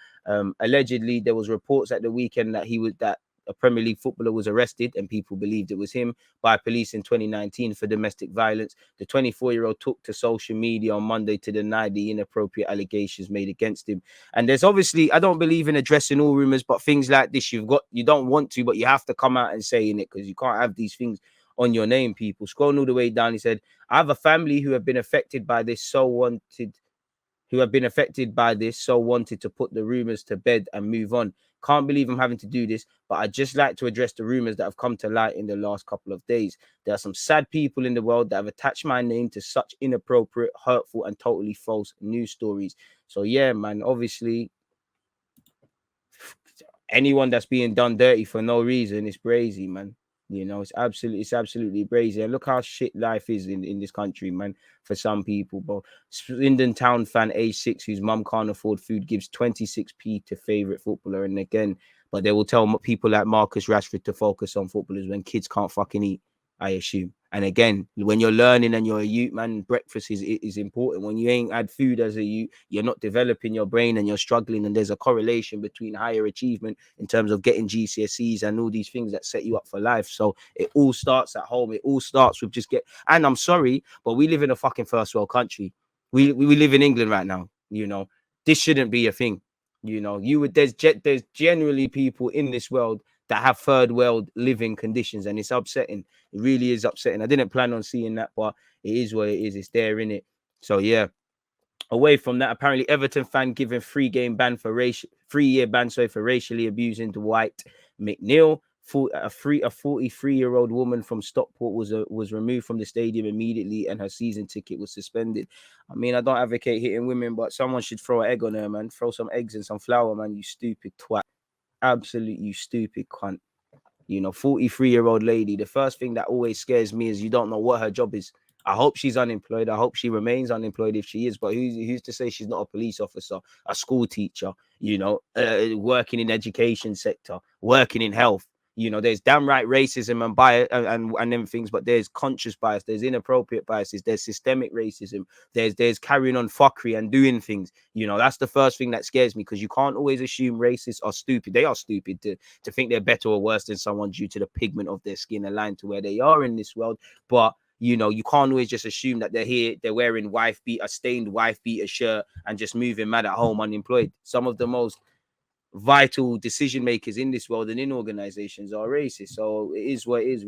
Allegedly, there was reports at the weekend that a Premier League footballer was arrested, and people believed it was him, by police in 2019 for domestic violence. The 24-year-old took to social media on Monday to deny the inappropriate allegations made against him. And there's obviously, I don't believe in addressing all rumors, but things like this, you don't want to, but you have to come out and say in it, because you can't have these things on your name, people. Scrolling all the way down, he said, I have a family who have been affected by this, so wanted to put the rumors to bed and move on. Can't believe I'm having to do this, but I'd just like to address the rumors that have come to light in the last couple of days. There are some sad people in the world that have attached my name to such inappropriate, hurtful, and totally false news stories. So yeah, man, obviously, anyone that's being done dirty for no reason is brazy, man. You know, it's absolutely brazy. And look how shit life is in this country, man, for some people. But Swindon Town fan, age 6, whose mum can't afford food, gives 26p to favourite footballer. And again, but they will tell people like Marcus Rashford to focus on footballers when kids can't fucking eat. I assume. And again, when you're learning and you're a youth man, breakfast is important. When you ain't had food as a youth, you're not developing your brain and you're struggling. And there's a correlation between higher achievement in terms of getting GCSEs and all these things that set you up for life. So it all starts at home. It all starts with just and I'm sorry, but we live in a fucking first world country. We live in England right now. This shouldn't be a thing. There's generally people in this world that have third world living conditions, and it's upsetting. It really is upsetting. I didn't plan on seeing that, but it is what it is. It's there, in it. So yeah. Away from that, apparently Everton fan given 3-game ban for 3-year ban for racially abusing Dwight McNeil. A 43-year-old woman from Stockport was removed from the stadium immediately, and her season ticket was suspended. I mean, I don't advocate hitting women, but someone should throw an egg on her, man. Throw some eggs and some flour, man. You stupid twat. Absolute, you stupid cunt. 43-year-old lady. The first thing that always scares me is you don't know what her job is. I hope she's unemployed. I hope she remains unemployed if she is. But who's to say she's not a police officer, a school teacher, working in education sector, working in health? There's damn right racism and bias and them things, but there's conscious bias, there's inappropriate biases, there's systemic racism, there's carrying on fuckery and doing things. That's the first thing that scares me, because you can't always assume racists are stupid. They are stupid to think they're better or worse than someone due to the pigment of their skin aligned to where they are in this world. But you can't always just assume that they're wearing a stained wife beater shirt and just moving mad at home unemployed. Some of the most vital decision makers in this world and in organizations are racist. So it is what it is.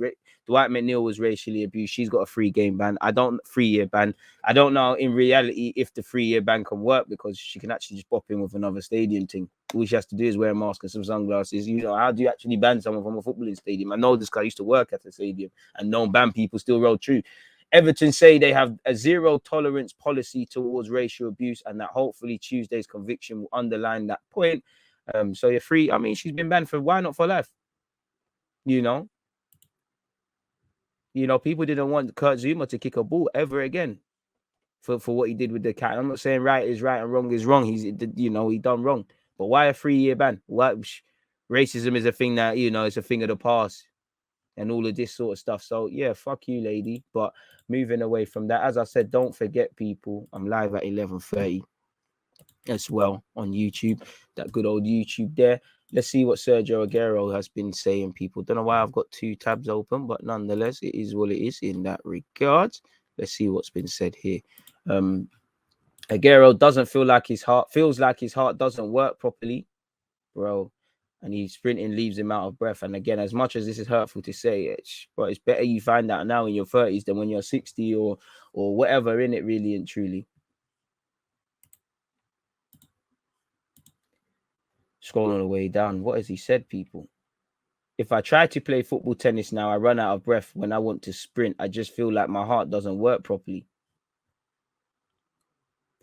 Dwight McNeil was racially abused. She's got a 3-game ban. 3-year ban. I don't know in reality if the 3-year ban can work, because she can actually just pop in with another stadium thing. All she has to do is wear a mask and some sunglasses. How do you actually ban someone from a footballing stadium? I know this guy used to work at the stadium, and known ban people still roll true. Everton say they have a zero tolerance policy towards racial abuse, and that hopefully Tuesday's conviction will underline that point. So you're free. I mean, she's been banned for, why not for life? People didn't want Kurt Zuma to kick a ball ever again for what he did with the cat. I'm not saying right is right and wrong is wrong. He done wrong. But why a 3-year ban? Why racism is a thing that, it's a thing of the past and all of this sort of stuff. So yeah, fuck you, lady. But moving away from that, as I said, don't forget, people, I'm live at 11:30 as well on YouTube. That good old YouTube there. Let's see what Sergio Aguero has been saying, people. Don't know why I've got 2 tabs open, but nonetheless, it is what it is in that regard. Let's see what's been said here. Aguero feels like his heart doesn't work properly, bro. And he's sprinting leaves him out of breath. And again, as much as this is hurtful to say, but it's better you find out now in your 30s than when you're 60 or whatever, in it, really and truly. Scrolling all the way down. What has he said, people? If I try to play football tennis now, I run out of breath when I want to sprint. I just feel like my heart doesn't work properly.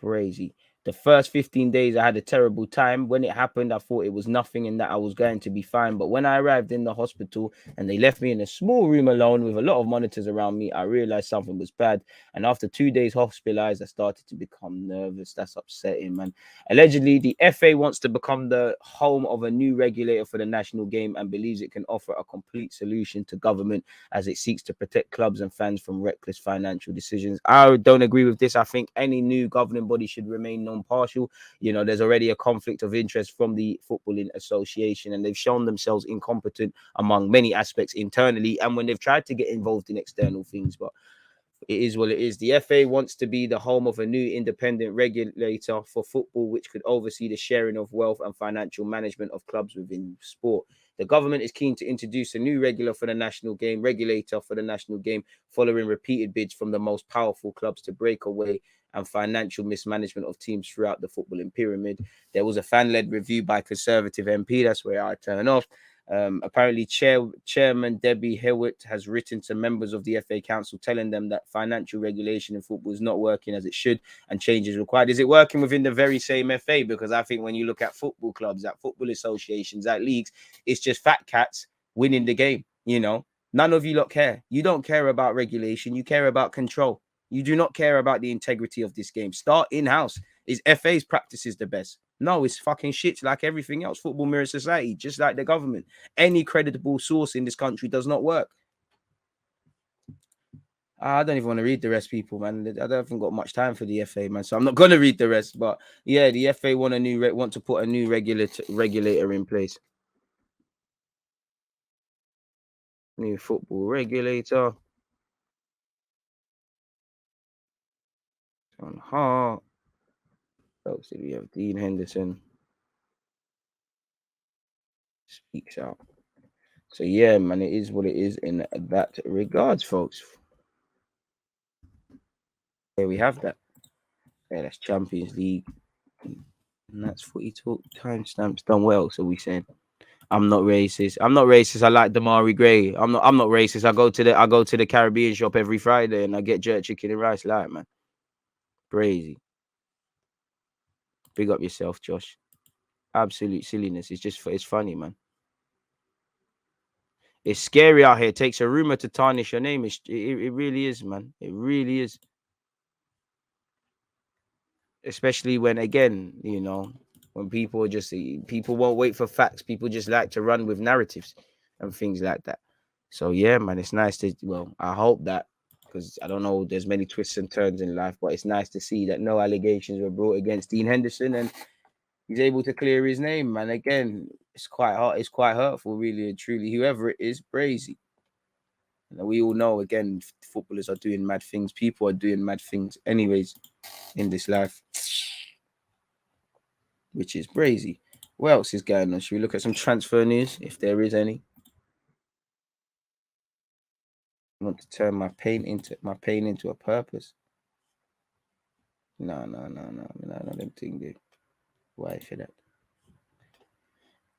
Crazy. The first 15 days, I had a terrible time. When it happened, I thought it was nothing and that I was going to be fine. But when I arrived in the hospital and they left me in a small room alone with a lot of monitors around me, I realized something was bad. And after 2 days hospitalized, I started to become nervous. That's upsetting, man. Allegedly, the FA wants to become the home of a new regulator for the national game and believes it can offer a complete solution to government as it seeks to protect clubs and fans from reckless financial decisions. I don't agree with this. I think any new governing body should remain non-partial. There's already a conflict of interest from the Footballing Association, and they've shown themselves incompetent among many aspects internally and when they've tried to get involved in external things. But it is what it is. The FA wants to be the home of a new independent regulator for football, which could oversee the sharing of wealth and financial management of clubs within sport. The government is keen to introduce a new regulator for the national game, following repeated bids from the most powerful clubs to break away and financial mismanagement of teams throughout the footballing pyramid. There was a fan-led review by Conservative MP. That's where I turn off. Apparently, Chairman Debbie Hewitt has written to members of the FA Council telling them that financial regulation in football is not working as it should and change is required. Is it working within the very same FA? Because I think when you look at football clubs, at football associations, at leagues, it's just fat cats winning the game. None of you lot care. You don't care about regulation. You care about control. You do not care about the integrity of this game. Start in-house. Is FA's practices the best? No, it's fucking shit like everything else. Football mirrors society, just like the government. Any credible source in this country does not work. I don't even want to read the rest, people, man. I haven't got much time for the FA, man. So I'm not gonna read the rest. But yeah, the FA want to put a new regulator in place. New football regulator. On Hart. Else did we have? Dean Henderson speaks out. So yeah, man, it is what it is in that regards, folks. There we have that. Yeah, that's Champions League. And that's Footy Talk. Timestamps done well. So we saying I'm not racist. I'm not racist. I like Damari Gray. I'm not racist. I go to the Caribbean shop every Friday and I get jerk chicken and rice. Like, man. Crazy. Big up yourself, Josh. Absolute silliness. It's funny, man. It's scary out here. It takes a rumor to tarnish your name. It really is, man. It really is. Especially when, again, when people won't wait for facts. People just like to run with narratives and things like that. So yeah, man, it's nice to. Well, I hope that, because I don't know, there's many twists and turns in life, but it's nice to see that no allegations were brought against Dean Henderson and he's able to clear his name. Man, again, it's quite hard. It's quite hurtful, really and truly. Whoever it is, crazy. We all know, again, footballers are doing mad things. People are doing mad things, anyways, in this life, which is crazy. What else is going on? Should we look at some transfer news, if there is any? I want to turn my pain into a purpose. No, them thing there. Why for that?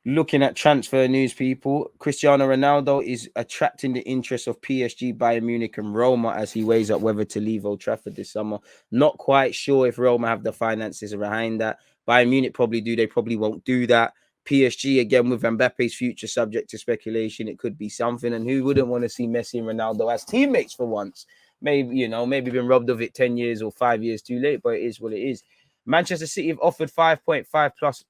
Looking at transfer news, people, Cristiano Ronaldo is attracting the interest of PSG, Bayern Munich, and Roma as he weighs up whether to leave Old Trafford this summer. Not quite sure if Roma have the finances behind that. Bayern Munich probably do. They probably won't do that. PSG, again, with Mbappe's future subject to speculation, it could be something. And who wouldn't want to see Messi and Ronaldo as teammates for once? Maybe, maybe been robbed of it 10 years or 5 years too late, but it is what it is. Manchester City have offered 5.5 plus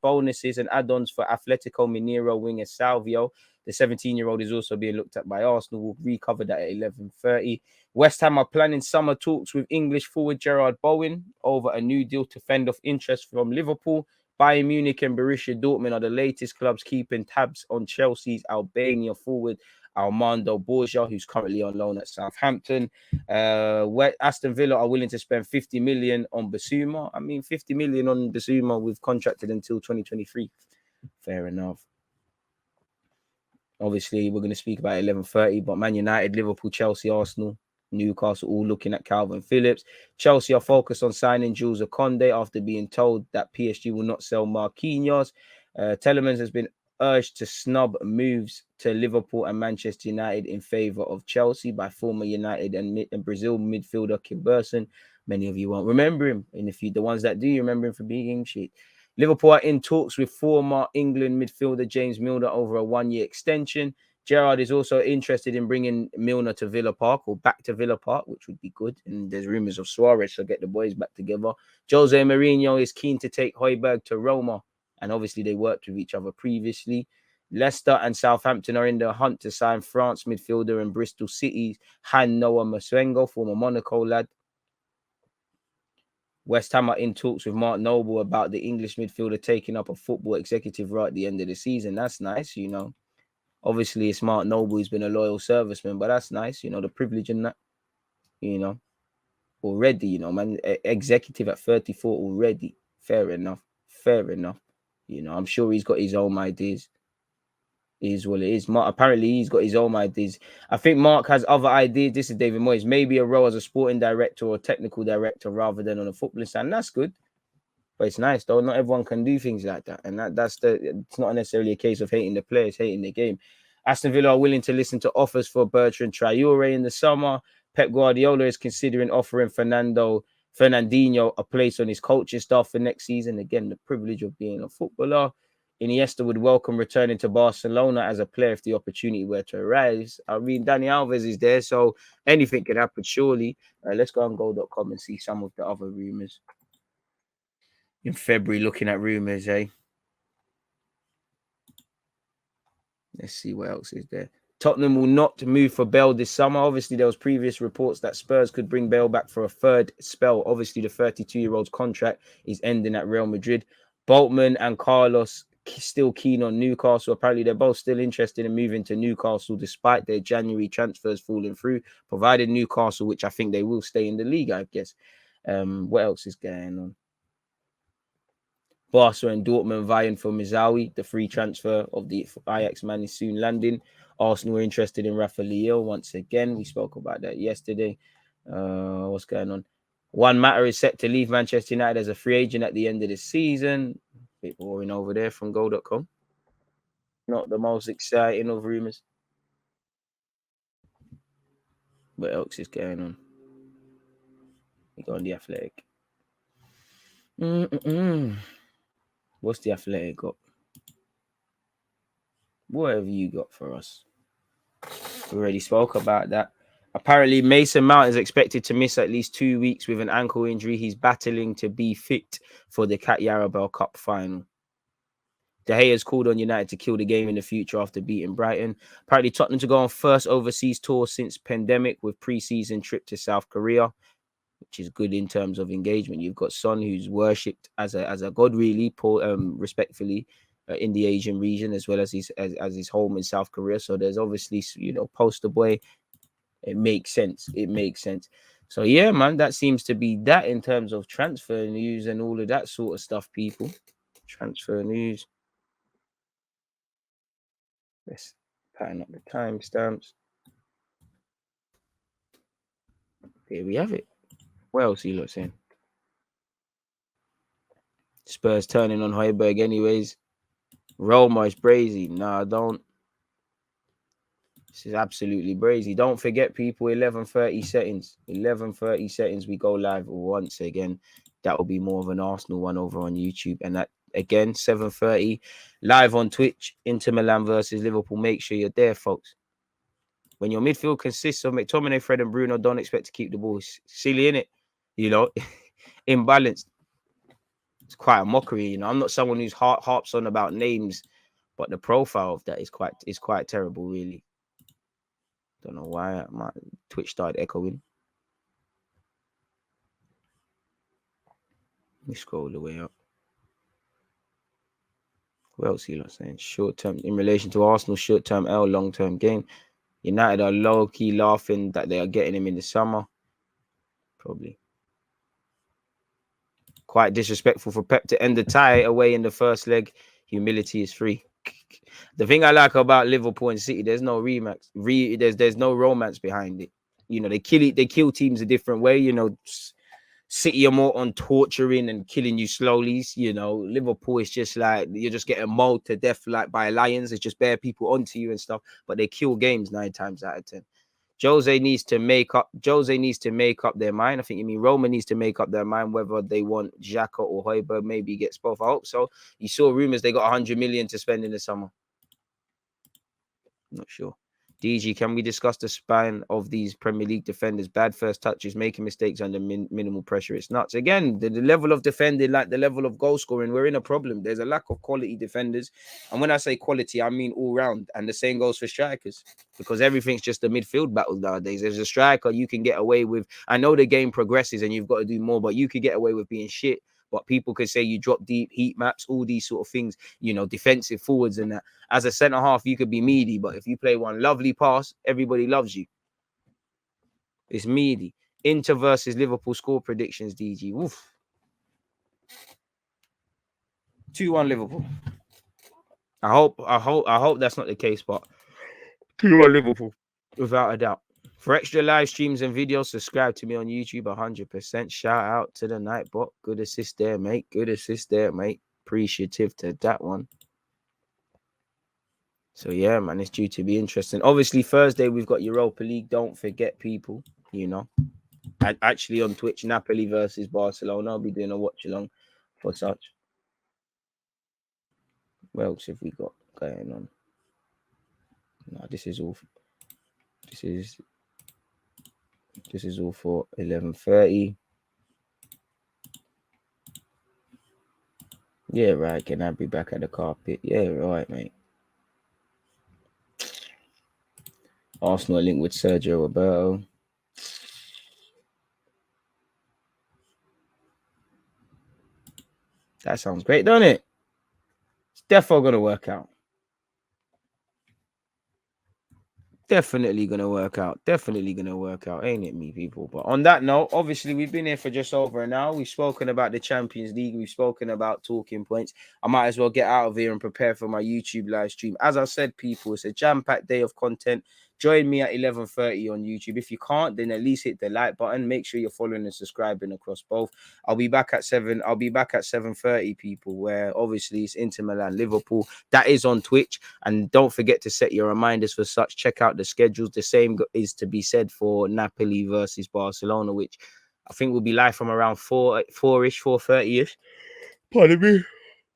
bonuses and add-ons for Atletico Mineiro winger Salvio. The 17-year-old is also being looked at by Arsenal. We'll recover that at 11:30. West Ham are planning summer talks with English forward Gerard Bowen over a new deal to fend off interest from Liverpool. Bayern Munich and Borussia Dortmund are the latest clubs keeping tabs on Chelsea's Albania forward Armando Borja, who's currently on loan at Southampton. Aston Villa are willing to spend 50 million on Basuma. I mean, 50 million on Basuma, we've contracted until 2023. Fair enough. Obviously, we're going to speak about 11:30, but Man United, Liverpool, Chelsea, Arsenal, Newcastle all looking at Calvin Phillips. Chelsea are focused on signing Jules Okonde after being told that PSG will not sell Marquinhos. Telemans has been urged to snub moves to Liverpool and Manchester United in favour of Chelsea by former United and Brazil midfielder Kim Burson. Many of you won't remember him, and if you, the ones that do, you remember him for being shit. Liverpool are in talks with former England midfielder James Milner over a 1-year extension. Gerrard is also interested in bringing Milner to Villa Park or back to Villa Park, which would be good. And there's rumours of Suarez, so get the boys back together. Jose Mourinho is keen to take Højbjerg to Roma, and obviously they worked with each other previously. Leicester and Southampton are in the hunt to sign France midfielder and Bristol City's Han Noah Masuengo, former Monaco lad. West Ham are in talks with Mark Noble about the English midfielder taking up a football executive role at the end of the season. That's nice, Obviously, it's Mark Noble who's been a loyal serviceman, but that's nice, the privilege in that, already, man, executive at 34 already. Fair enough. I'm sure he's got his own ideas. It is what it is. Mark, apparently, he's got his own ideas. I think Mark has other ideas. This is David Moyes. Maybe a role as a sporting director or technical director rather than on a footballing stand. That's good. But it's nice, though. Not everyone can do things like that. And it's not necessarily a case of hating the players, hating the game. Aston Villa are willing to listen to offers for Bertrand Traore in the summer. Pep Guardiola is considering offering Fernandinho a place on his coaching staff for next season. Again, the privilege of being a footballer. Iniesta would welcome returning to Barcelona as a player if the opportunity were to arise. I mean, Dani Alves is there, so anything can happen, surely. Let's go on goal.com and see some of the other rumours. In February, looking at rumours, eh? Let's see what else is there. Tottenham will not move for Bale this summer. Obviously, there was previous reports that Spurs could bring Bale back for a third spell. Obviously, the 32-year-old's contract is ending at Real Madrid. Boltman and Carlos still keen on Newcastle. Apparently, they're both still interested in moving to Newcastle despite their January transfers falling through, provided Newcastle, which I think they will stay in the league, I guess. What else is going on? Barca and Dortmund vying for Mizawi. The free transfer of the Ajax man is soon landing. Arsenal are interested in Rafael once again. We spoke about that yesterday. What's going on? Juan Mata is set to leave Manchester United as a free agent at the end of the season. Bit boring over there from Goal.com. Not the most exciting of rumours. What else is going on? We got on the Athletic. What's the Athletic got? What have you got for us? We already spoke about that. Apparently, Mason Mount is expected to miss at least 2 weeks with an ankle injury. He's battling to be fit for the Cat Yarabel Cup final. De Gea has called on United to kill the game in the future after beating Brighton. Apparently, Tottenham to go on first overseas tour since pandemic with pre-season trip to South Korea, which is good in terms of engagement. You've got Son, who's worshipped as a god, really, respectfully, in the Asian region, as well as his home in South Korea. So there's obviously, poster boy. It makes sense. It makes sense. So yeah, man, that seems to be that in terms of transfer news and all of that sort of stuff, people. Transfer news. Let's pattern up the timestamps. Here we have it. What else are you lot saying? Spurs turning on Højbjerg anyways. Roma is brazy. Nah, don't. This is absolutely brazy. Don't forget, people, 11:30 settings. 11:30 settings, we go live once again. That will be more of an Arsenal one over on YouTube. And that, again, 7:30, live on Twitch, Inter Milan versus Liverpool. Make sure you're there, folks. When your midfield consists of McTominay, Fred, and Bruno, don't expect to keep the ball. It's silly, innit? Imbalanced. It's quite a mockery, I'm not someone who's harps on about names, but the profile of that is quite terrible, really. Don't know why my Twitch started echoing. Let me scroll the way up. What else are you lot saying? Short term, in relation to Arsenal, short term L, long term gain. United are low key laughing that they are getting him in the summer. Probably. Quite disrespectful for Pep to end the tie away in the first leg. Humility is free. The thing I like about Liverpool and City, there's no rematch. There's no romance behind it. They kill teams a different way. City are more on torturing and killing you slowly. Liverpool is just like you're just getting mauled to death like by lions. It's just bare people onto you and stuff, but they kill games 9 times out of 10. Jose needs to make up their mind. I think Roma needs to make up their mind whether they want Xhaka or Højbjerg. Maybe gets both. I hope so. You saw rumors they got 100 million to spend in the summer. I'm not sure. DG, can we discuss the span of these Premier League defenders? Bad first touches, making mistakes under minimal pressure. It's nuts. Again, the level of defending, like the level of goal scoring, we're in a problem. There's a lack of quality defenders. And when I say quality, I mean all round. And the same goes for strikers, because everything's just a midfield battle nowadays. There's a striker you can get away with. I know the game progresses and you've got to do more, but you could get away with being shit. But people could say you drop deep, heat maps, all these sort of things, defensive forwards and that. As a centre half, you could be meaty, but if you play one lovely pass, everybody loves you. It's meaty. Inter versus Liverpool score predictions, DG. Woof. 2-1 Liverpool. I hope that's not the case, but 2-1 Liverpool, without a doubt. For extra live streams and videos, subscribe to me on YouTube 100%. Shout out to the Nightbot. Good assist there, mate. Appreciative to that one. So, yeah, man, it's due to be interesting. Obviously, Thursday, we've got Europa League. Don't forget, people, Actually, on Twitch, Napoli versus Barcelona. I'll be doing a watch-along for such. What else have we got going on? No, this is all for 11:30. Yeah, right. Can I be back at the carpet? Yeah, right, mate. Arsenal linked with Sergio Roberto. That sounds great, doesn't it? It's definitely going to work out. Definitely going to work out. Definitely going to work out, ain't it, me people? But on that note, obviously, we've been here for just over an hour. We've spoken about the Champions League. We've spoken about talking points. I might as well get out of here and prepare for my YouTube live stream. As I said, people, it's a jam-packed day of content. Join me at 11:30 on YouTube. If you can't, then at least hit the like button. Make sure you're following and subscribing across both. I'll be back at 7. I'll be back at 7:30, people, where obviously it's Inter Milan, Liverpool. That is on Twitch. And don't forget to set your reminders for such. Check out the schedules. The same is to be said for Napoli versus Barcelona, which I think will be live from around 4-ish, 4:30-ish. Pardon me.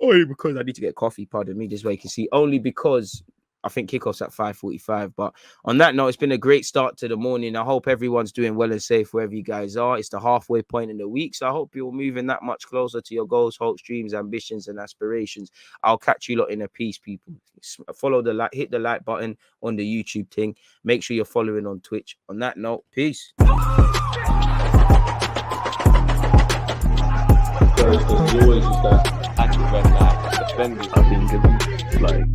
Only because I need to get coffee. Pardon me. This way you can see. Only because I think kickoff's at 5:45. But on that note, it's been a great start to the morning. I hope everyone's doing well and safe wherever you guys are. It's the halfway point in the week. So I hope you're moving that much closer to your goals, hopes, dreams, ambitions, and aspirations. I'll catch you lot in a piece, people. Follow the like, hit the like button on the YouTube thing. Make sure you're following on Twitch. On that note, peace. There's always that active and defending. I think it's like